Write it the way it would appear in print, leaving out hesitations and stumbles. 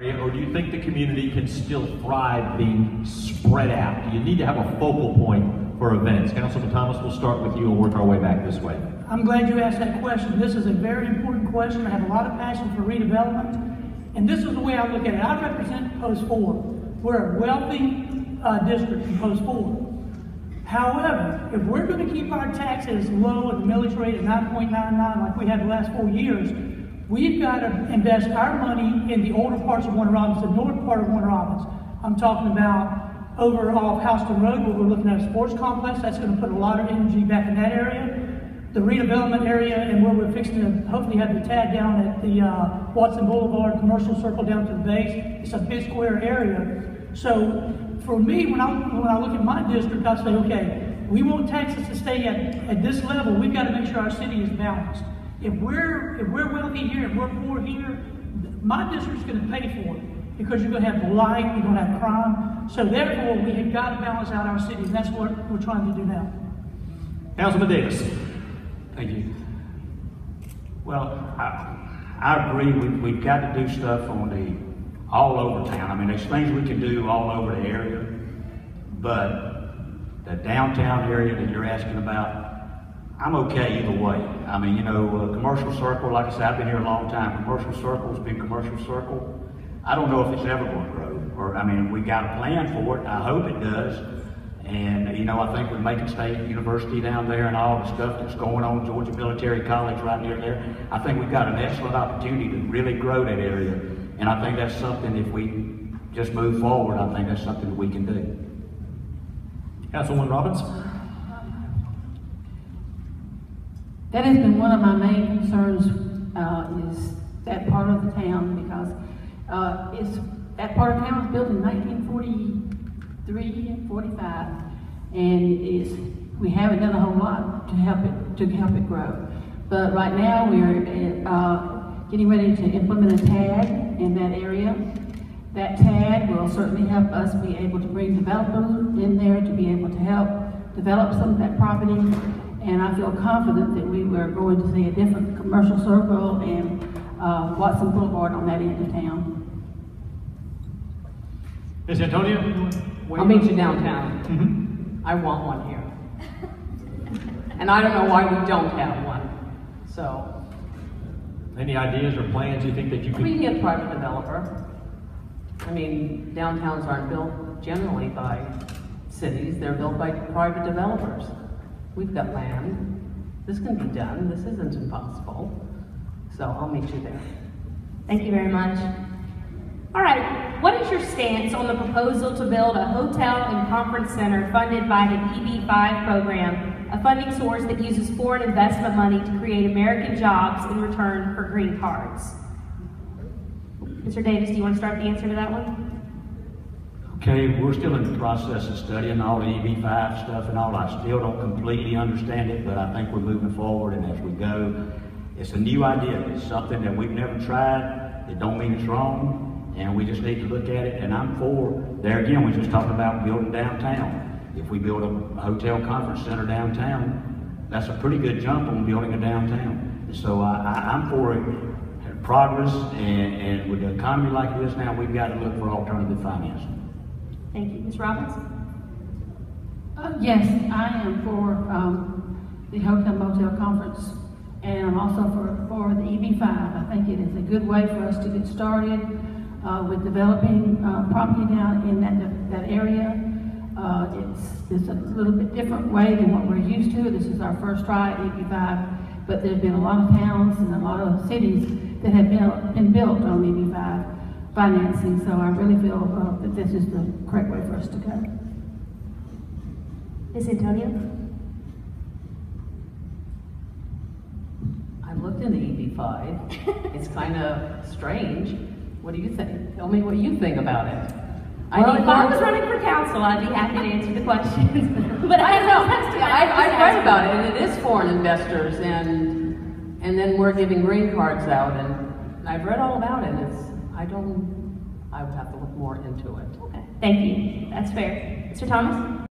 Or do you think the community can still thrive being spread out? Do you need to have a focal point for events? Councilman Thomas, we'll start with you and work our way back this way. I'm glad you asked that question. This is a very important question. I have a lot of passion for redevelopment, and this is the way I look at it. I represent Post 4. We're a wealthy district in Post 4. However, if we're going to keep our taxes low and the millage rate at 9.99 like we had the last 4 years, we've got to invest our money in the older parts of Warner Robins, the north part of Warner Robins. I'm talking about over off Houston Road, where we're looking at a sports complex. That's going to put a lot of energy back in that area. The redevelopment area, and where we're fixing to hopefully have the TAD down at the Watson Boulevard commercial circle down to the base. It's a big square area. So for me, when I look at my district, I say, okay, we want taxes to stay at this level. We've got to make sure our city is balanced. If we're wealthy here and we're poor here, my district's going to pay for it, because you're going to have blight, you're going to have crime. So therefore, we have got to balance out our city, and that's what we're trying to do now. Councilman Davis. Thank you. Well, I agree. We've got to do stuff all over town. I mean, there's things we can do all over the area, but the downtown area that you're asking about, I'm okay either way. I mean, you know, commercial circle, like I said, I've been here a long time. Commercial circle's been commercial circle. I don't know if it's ever going to grow. Or, I mean, we got a plan for it. I hope it does. And, you know, I think with Macon State University down there and all the stuff that's going on, Georgia Military College right near there, I think we've got an excellent opportunity to really grow that area. And I think that's something, if we just move forward, I think that's something that we can do. Councilwoman Robbins. That has been one of my main concerns, is that part of the town, because that part of town was built in 1943 and 45, and we haven't done a whole lot to help it grow. But right now we are getting ready to implement a TAD in that area. That TAD will certainly help us be able to bring developers in there to be able to help develop some of that property. And I feel confident that we are going to see a different commercial circle and Watson Boulevard on that end of town. Ms. Antonia? I'll meet you downtown. Mm-hmm. I want one here. And I don't know why we don't have one. So. Any ideas or plans you think that you could? We can get a private developer. I mean, downtowns aren't built generally by cities. They're built by private developers. We've got land. This can be done. This isn't impossible. So I'll meet you there. Thank you very much. All right, what is your stance on the proposal to build a hotel and conference center funded by the EB-5 program, a funding source that uses foreign investment money to create American jobs in return for green cards? Mr. Davis, do you want to start the answer to that one? Okay, we're still in the process of studying all the EB-5 stuff and all. I still don't completely understand it, but I think we're moving forward, and as we go, it's a new idea. It's something that we've never tried. It don't mean it's wrong, and we just need to look at it, and I'm for, there again, we just talked about building downtown. If we build a hotel conference center downtown, that's a pretty good jump on building a downtown. So I'm for it. Progress, and with the economy like it is now, we've got to look for alternative financing. Thank you. Ms. Robbins? Yes, I am for the Hotel Motel Conference, and I'm also for the EB-5. I think it is a good way for us to get started with developing property down in that area. It's a little bit different way than what we're used to. This is our first try at EB-5, but there's been a lot of towns and a lot of cities that have been built on EB-5 financing, so I really feel that this is the correct way for us to go. Ms. Antonia? I looked into EB-5. It's kind of strange. What do you think? Tell me what you think about it. Well, if I was running for council, I'd be happy to answer the questions. But I don't know. I've read about it, and it is foreign investors, and then we're giving green cards out, and I've read all about it. I would have to look more into it. Okay. Thank you. That's fair. Mr. Thomas?